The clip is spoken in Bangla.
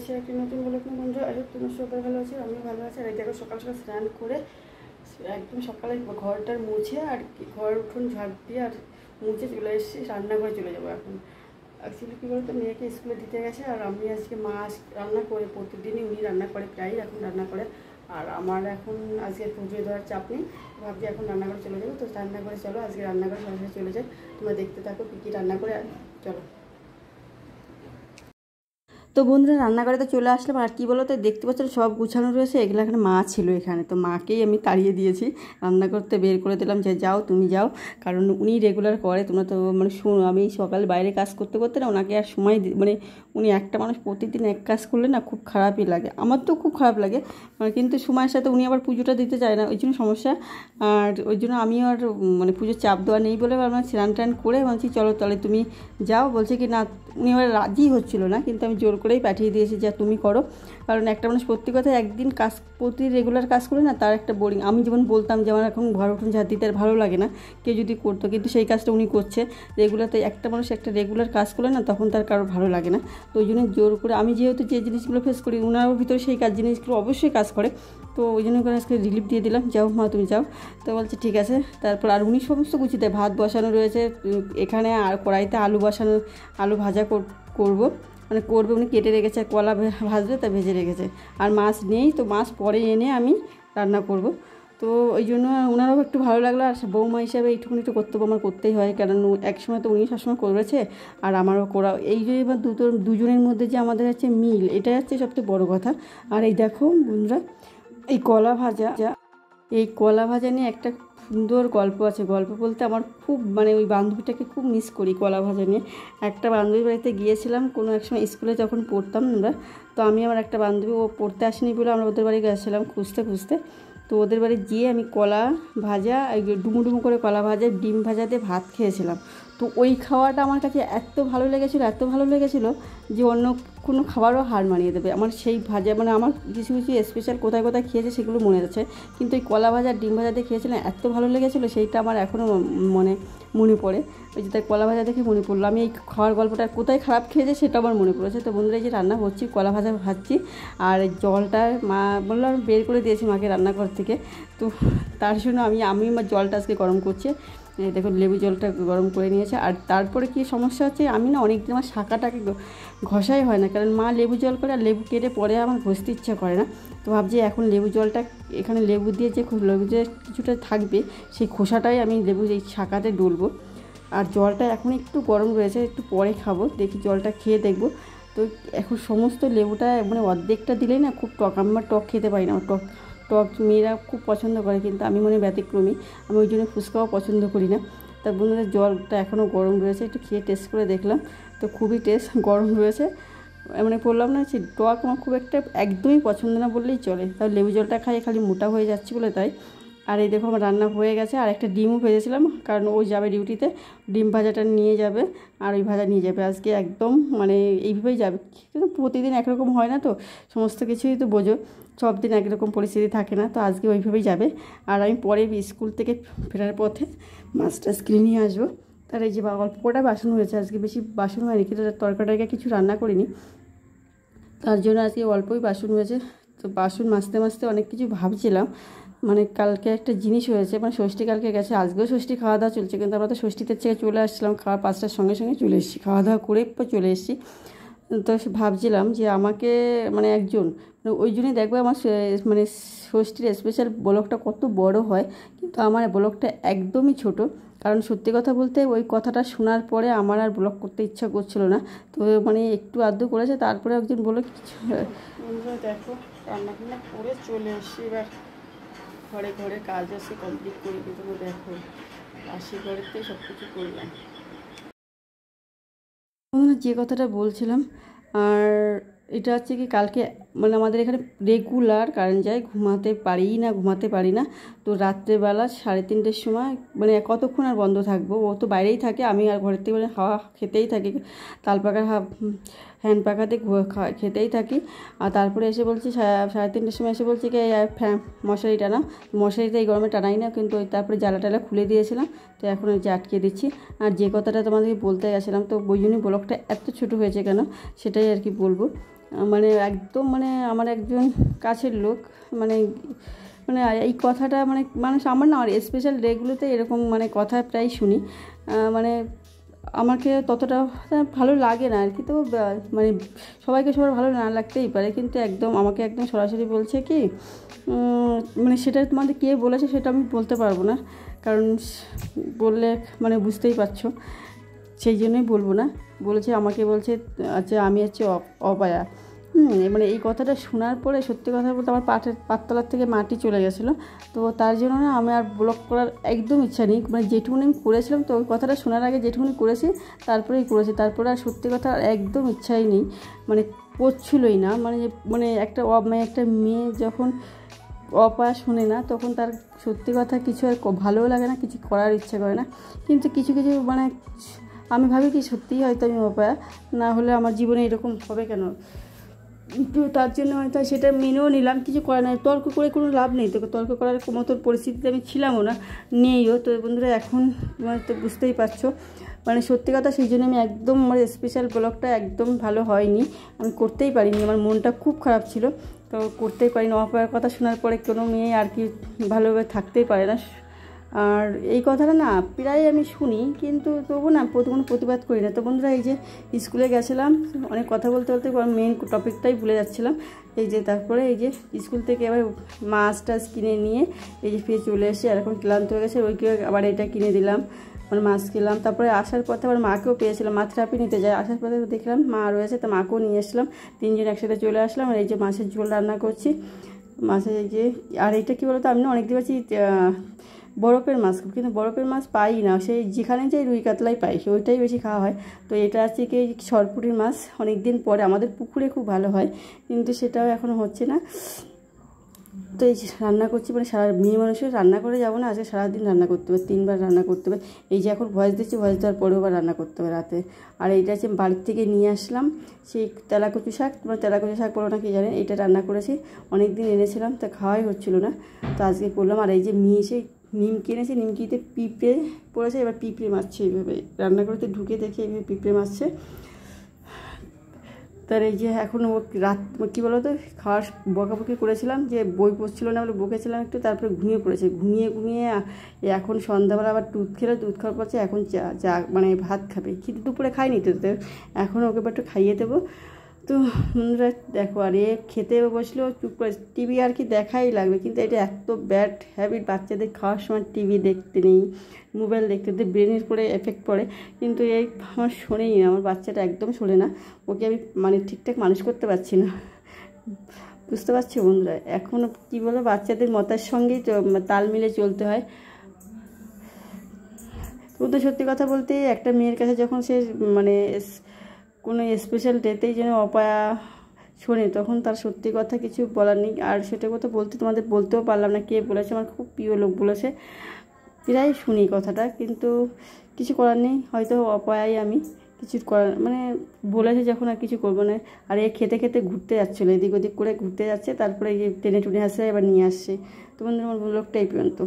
এসে একটি নতুন ব্লগ নিয়ে বন্ধুরা। আজ তোমার সবাই ভালো আছে, আমিও ভালো আছি। আর এই দেখো সকাল সকাল স্নান করে একদম সকালে ঘরটার মুছে আর ঘর উঠোন ঝাড় দিয়ে আর মুছে চলে এসেছি, রান্নাঘরে চলে যাবো এখন। অ্যাকচুয়ালি কী বলতো, মেয়েকে স্কুলে দিতে গেছে আর আমি আজকে মা রান্না করে, প্রতিদিনই উনি রান্না করে, প্রায়ই এখন রান্না করে। আর আমার এখন আজকে পুজো দেওয়ার চাপ নেই, ভাবছি এখন রান্নাঘরে চলে যাবো। তো রান্নাঘরে চলো, আজকে রান্নাঘরে সরাসরি চলে যাই। তোমরা দেখতে থাকো কী কী রান্না করে, চলো। তো বন্ধুরা রান্নাঘরে তো চলে আসলাম। আর কী বলো তো, দেখতে পাচ্ছ সব গুছানো রয়েছে, এগুলো এখানে মা ছিল এখানে, তো মাকেই আমি তাড়িয়ে দিয়েছি, রান্না করতে বের করে দিলাম যে যাও তুমি যাও, কারণ উনি রেগুলার করে। তোমরা তো মানে শুনো, আমি সকালে বাইরে কাজ করতে করতে না ওনাকে আর সময় মানে উনি একটা মানুষ প্রতিদিন এক কাজ করলে না খুব খারাপই লাগে, আমার তো খুব খারাপ লাগে। কিন্তু সময়ের সাথে উনি আবার পুজোটা দিতে চায় না, ওই জন্য সমস্যা। আর ওই জন্য আমিও আর মানে পুজোর চাপ দেওয়া নেই বলে আমার স্নান টান করে বলছি চলো তাহলে তুমি যাও। বলছে কি না, উনি আবার রাজি হচ্ছিল না, কিন্তু আমি জোর করেই পাঠিয়ে দিয়েছি যা তুমি করো। কারণ একটা মানুষ প্রত্যেক কথা একদিন কাজ প্রতি রেগুলার কাজ করে না, তার একটা বোরিং। আমি যেমন বলতাম যে আমার এখন ঘর উঠুন ঝাড় দিতে আর ভালো লাগে না, কেউ যদি করতো, কিন্তু সেই কাজটা উনি করছে রেগুলার। তো একটা মানুষ একটা রেগুলার কাজ করলে না তখন তার কারোর ভালো লাগে না। তো ওই জন্য জোর করে আমি যেহেতু যে জিনিসগুলো ফেস করি ওনার ভিতরে সেই জিনিসগুলো অবশ্যই কাজ করে, তো ওই জন্য করে আজকে রিলিফ দিয়ে দিলাম, যাও মা তুমি যাও। তো বলছে ঠিক আছে। তারপর আর উনি সমস্ত গুছিতে ভাত বসানো রয়েছে এখানে, আর কড়াইতে আলু ভাজা করবো মানে করবে, উনি কেটে রেখেছে, কলা ভাজবে তা ভেজে রেখেছে। আর মাছ নেই, তো মাছ পরে এনে আমি রান্না করব। তো ওই জন্য ওনারও একটু ভালো লাগলো। আর বৌমা হিসাবে এইটুকুনি একটু কর্তব্য আমার করতেই হয়, কারণ একসময় তো উনি সবসময় করেছে আর আমারও করা। এই যে এবার দুজনের মধ্যে যে আমাদের হচ্ছে মিল, এটাই হচ্ছে সবচেয়ে বড় কথা। আর এই দেখো বন্ধুরা, এই কলা ভাজা নিয়ে একটা সুন্দর গল্প আছে। গল্প বলতে আমার খুব মানে ওই বান্ধবীটাকে খুব মিস করি কলা ভাজা নিয়ে। একটা বান্ধবীর বাড়িতে গিয়েছিলাম কোনো এক সময়, স্কুলে যখন পড়তাম আমরা, তো আমি আমার একটা বান্ধবী, ও পড়তে আসেনি বলে আমরা ওদের বাড়ি গেছিলাম খুঁজতে খুঁজতে। তো ওদের বাড়ি গিয়ে আমি কলা ভাজা, ডুমো ডুমো করে কলা ভাজা ডিম ভাজা দিয়ে ভাত খেয়েছিলাম। তো ওই খাওয়াটা আমার কাছে এত ভালো লেগেছিলো যে অন্য কোনো খাবারও হার মানিয়ে দেবে। আমার সেই ভাজা মানে আমার কিছু কিছু স্পেশাল কোথায় কোথায় খেয়েছে সেগুলো মনে আছে, কিন্তু ওই কলা ভাজা ডিম ভাজা দিয়ে খেয়েছিলাম, এত ভালো লেগেছিলো, সেইটা আমার এখনও মনে পড়ে। ওই যে তাই কলা ভাজা দেখে মনে পড়লো, আমি এই খাওয়ার গল্পটা কোথায় খারাপ খেয়েছে সেটা আমার মনে পড়েছে। তো বন্ধুরা এই যে রান্না করছি, কলা ভাজা ভাজছি, আর জলটা মা বললো আমি বের করে দিয়েছি মাকে রান্নাঘর থেকে। তো তার জন্য আমি জলটা আজকে গরম করছি। দেখুন লেবু জলটা গরম করে নিয়েছে। আর তারপরে কি সমস্যা হচ্ছে, আমি না অনেকদিন আমার শাঁখাটাকে ঘষাই হয় না, কারণ মা লেবু জল করে আর লেবু কেটে পরে আমার ঘষতে ইচ্ছা করে না। তো ভাবছি এখন লেবু জলটা এখানে লেবু দিয়ে লেবু যে কিছুটা থাকবে সেই খোসাটাই আমি লেবু এই শাঁখাতে ডলবো। আর জলটা এখন একটু গরম রয়েছে, একটু পরে খাবো, দেখি জলটা খেয়ে দেখবো। তো এখন সমস্ত লেবুটা মানে অর্ধেকটা দিলেই না খুব টক, আমার টক খেতে পারি না, আমার টক মেয়েরা খুব পছন্দ করে, কিন্তু আমি মনে ব্যতিক্রমী, আমি ওই জন্য ফুচকাও পছন্দ করি না। তা বন্ধুরা জলটা এখনও গরম রয়েছে, একটু খেয়ে টেস্ট করে দেখলাম, তো খুবই গরম রয়েছে। মানে বললাম না যে টক আমার খুব একটা একদমই পছন্দ না বললেই চলে, তাই লেবু জলটা খাই খালি মোটা হয়ে যাচ্ছি বলে তাই। আর এই দেখো আমার রান্না হয়ে গেছে। আর একটা ডিমও ভেজেছিলাম, কারণ ও যাবে ডিউটিতে, ডিম ভাজাটা নিয়ে যাবে আর ওই ভাজা নিয়ে যাবে আজকে, একদম মানে এইভাবেই যাবে। কিন্তু প্রতিদিন একরকম হয় না, তো সমস্ত কিছুই তো বোঝো, সব দিন একরকম পরিস্থিতি থাকে না, তো আজকে ওইভাবেই যাবে। আর আমি পরে স্কুল থেকে ফেরার পথে মাছটা কিনে নিয়ে আসবো। তার এই যে অল্প কটা বাসন হয়েছে, আজকে বেশি বাসন হয়নি, কিন্তু তরকারিটা কিছু রান্না করিনি, তার জন্য আজকে অল্পই বাসন হয়েছে। তো বাসন মাজতে মাজতে অনেক কিছু ভাবছিলাম, মানে কালকে একটা জিনিস হয়েছে, মানে ষষ্ঠী কালকে গেছে, আজকেও ষষ্ঠী খাওয়া দাওয়া চলছে, কিন্তু আমরা তো ষষ্ঠীতে থেকে চলে আসছিলাম, খাওয়া 5টার সঙ্গে সঙ্গে চলে এসেছি, খাওয়া দাওয়া করে চলে এসেছি। তো ভাবছিলাম যে আমাকে মানে একজন মানে ওই জন্যই দেখবে আমার মানে ষষ্ঠীর স্পেশাল ব্লগটা কত বড় হয়, কিন্তু আমার ব্লগটা একদমই ছোট। কারণ সত্যি কথা বলতে ওই কথাটা শোনার পরে আমার আর ব্লগ করতে ইচ্ছা করছিল না, তো মানে একটু আধটু করেছে, তারপরে একজন বললো কিছু। দেখো রান্নাবান্না করে চলে এসেছি, এবার ঘরে ঘরে কাজ আছে কমপ্লিট করে কিন্তু দেখো আসি ঘরেতে সব কিছু করলাম। যে কথাটা বলছিলাম, আর এটা হচ্ছে কি কালকে মানে আমাদের এখানে রেগুলার কারেন্ট যায়, ঘুমাতে পারি না। তো রাত্রেবেলা 3:30-র সময় মানে কতক্ষণ আর বন্ধ থাকবো, ও তো বাইরেই থাকে, আমি আর ঘরের থেকে মানে হাওয়া খেতেই থাকি, তাল পাখার হ্যান্ড পাখাতে খেতেই থাকি। আর তারপরে এসে বলছি 3:30-র সময় এসে বলছি কি মশারি টানা, মশারিতে এই গরমে টানাই না, কিন্তু ওই তারপরে জ্বালা খুলে দিয়েছিলাম, তো এখন ওই যে আটকে দিচ্ছি। আর যে কথাটা তোমাদেরকে বলতে গেছিলাম, তো ওই জন্যই ব্লগটা এত ছোটো হয়েছে কেন সেটাই আর কি বলবো। মানে একদম মানে আমার একজন কাছের লোক, মানে মানে এই কথাটা মানে মানুষ আমার না, আর স্পেশাল ডেগুলোতে এরকম মানে কথা প্রায় শুনি। মানে আমাকে ততটা ভালো লাগে না আর কি, তো মানে সবাইকে সবার ভালো না লাগতেই পারে, কিন্তু একদম আমাকে একদম সরাসরি বলছে কি মানে সেটা তোমাদের কে বলেছে সেটা আমি বলতে পারবো না, কারণ বললে মানে বুঝতেই পারছো, সেই জন্যই বলবো না। বলেছে, আমাকে বলছে আচ্ছা আমি হচ্ছে অপায়া। মানে এই কথাটা শোনার পরে সত্যি কথা বলতে আমার পাততলার থেকে মাটি চলে গেছিলো। তো তার জন্য না আমি আর ব্লগ করার একদম ইচ্ছা নেই, মানে যেটুকুনি আমি করেছিলাম, তো ওই কথাটা শোনার আগে যেটুকুনি করেছি তারপরেই করেছি, তারপরে আর সত্যি কথা একদম ইচ্ছাই নেই, মানে করছিলই না। মানে একটা একটা মেয়ে যখন অপায়া শোনে না, তখন তার সত্যি কথা কিছু আর ভালোও লাগে না, কিছু করার ইচ্ছে করে না। কিন্তু কিছু কিছু মানে আমি ভাবি কি সত্যিই হয়তো আমি অপায়া, না হলে আমার জীবনে এরকম হবে কেন। তো তার জন্য হয়তো সেটা মেনেও নিলাম, কিছু করার নাই, তর্ক করে কোনো লাভ নেই, তোকে তর্ক করার মতো পরিস্থিতিতে আমি ছিলামও না, নেইও। তো বন্ধুরা এখন তো বুঝতেই পারছো, মানে সত্যি কথা সেই জন্য আমি একদম আমার স্পেশাল ব্লগটা একদম ভালো হয়নি, আমি করতেই পারিনি, আমার মনটা খুব খারাপ ছিল, তো করতেই পারিনি। অপায়ার কথা শোনার পরে কোনো মেয়ে আর কি ভালোভাবে থাকতেই পারে না। আর এই কথাটা না প্রায় আমি শুনি, কিন্তু তবু না কোনো প্রতিবাদ করি না। তো বন্ধুরা এই যে স্কুলে গেছিলাম, অনেক কথা বলতে বলতে মেন টপিকটাই ভুলে যাচ্ছিলাম। এই যে তারপরে এই যে স্কুল থেকে আবার মাছ টাছ কিনে নিয়ে এই যে ফিরে চলে এসে এরকম ক্লান্ত হয়ে গেছে, ওইকে আবার এটা কিনে দিলাম, মানে মাছ খেলাম। তারপরে আসার পথে আবার মাকেও পেয়েছিলাম, মা থেরাপি নিতে যায়, আসার পথে দেখলাম মা রয়েছে, তো মাকেও নিয়ে এসলাম, তিনজন একসাথে চলে আসলাম। আর এই যে মাছের ঝোল রান্না করছি, মাছের এই যে, আর এইটা কী বলতো আমি না অনেক দিন বরফের মাছ, কিন্তু বরফের মাছ পাই না, সেই যেখানে যাই রুই কাতলাই পাই, ওইটাই বেশি খাওয়া হয়। তো এটা আছে কি সরপুরির মাছ, অনেক দিন পরে আমাদের পুকুরে খুব ভালো হয়, কিন্তু সেটাও এখনও হচ্ছে না। তো এই রান্না করছি, মানে সারা মেয়ে মানুষের রান্না করে যাবো না, আজকে সারাদিন রান্না করতে হবে, 3 বার রান্না করতে হবে। এই যে এখন ভয়েস দিচ্ছি, ভয়েস দেওয়ার পরেও আবার রান্না করতে হবে রাতে। আর এইটা হচ্ছে বাড়ির থেকে নিয়ে আসলাম সেই তেলাকুচু শাক, তোমার তেলাকুচু শাক বলো না কি জানেন, এটা রান্না করেছি, অনেক দিন এনেছিলাম, তা খাওয়াই হচ্ছিলো না, তো আজকে করলাম। আর এই যে এসে নিম কিনেছি, নিমকিতে পিঁপড়ে পড়েছে, এবার পিঁপড়ে মারছে, এইভাবে রান্না করতে ঢুকে দেখে এইভাবে পিঁপড়ে মারছে। তার এই যে এখন ও রাত কী বলো তো খাওয়ার বকাবকি করেছিলাম, যে বই পড়ছিল না বলে বকেছিলাম একটু, তারপরে ঘুমিয়ে পড়েছে, ঘুমিয়ে এখন সন্ধ্যাবেলা আবার দুধ খেলো, দুধ খাওয়ার পড়ছে, এখন চা মানে ভাত খাবে, খিদে দুপুরে খাইনি তো, এখন ওকে একটু খাইয়ে দেবো। তো বন্ধুরা দেখো, আর খেতে বসলেও চুপ করে, টিভি আর কি দেখাই লাগবে, কিন্তু এটা এত ব্যাড হ্যাবিট, বাচ্চাদের খাওয়ার সময় টিভি দেখতে নেই, মোবাইল দেখতে ব্রেনের পরে এফেক্ট পড়ে, কিন্তু এই আমার শোনেই না, আমার বাচ্চাটা একদম শোনে না, ওকে আমি মানে ঠিকঠাক মানুষ করতে পারছি না, বুঝতে পারছি বন্ধুরা। এখনও কী বলো, বাচ্চাদের মতের সঙ্গেই তাল মিলে চলতে হয়। তো সত্যি কথা বলতে একটা মেয়ের কাছে যখন সে মানে কোনো স্পেশাল ডেতেই যেন অপায়া শোনে, তখন তার সত্যি কথা কিছু বলার নেই। আর সেটা কথা তোমাদের বলতেও পারলাম না কে বলেছে, আমার খুব প্রিয় লোক বলেছে, প্রায় শুনি কথাটা, কিন্তু কিছু করার নেই, হয়তো অপায়াই আমি, কিছু করার মানে বলেছে যখন আর কিছু করবো না। আর খেতে খেতে ঘুরতে যাচ্ছিলো, এদিক ওদিক করে ঘুরতে যাচ্ছে, তারপরে টেনে টুনে আসে এবার নিয়ে আসছে। তোমাদের আমার ব্লগটা এই পর্যন্ত।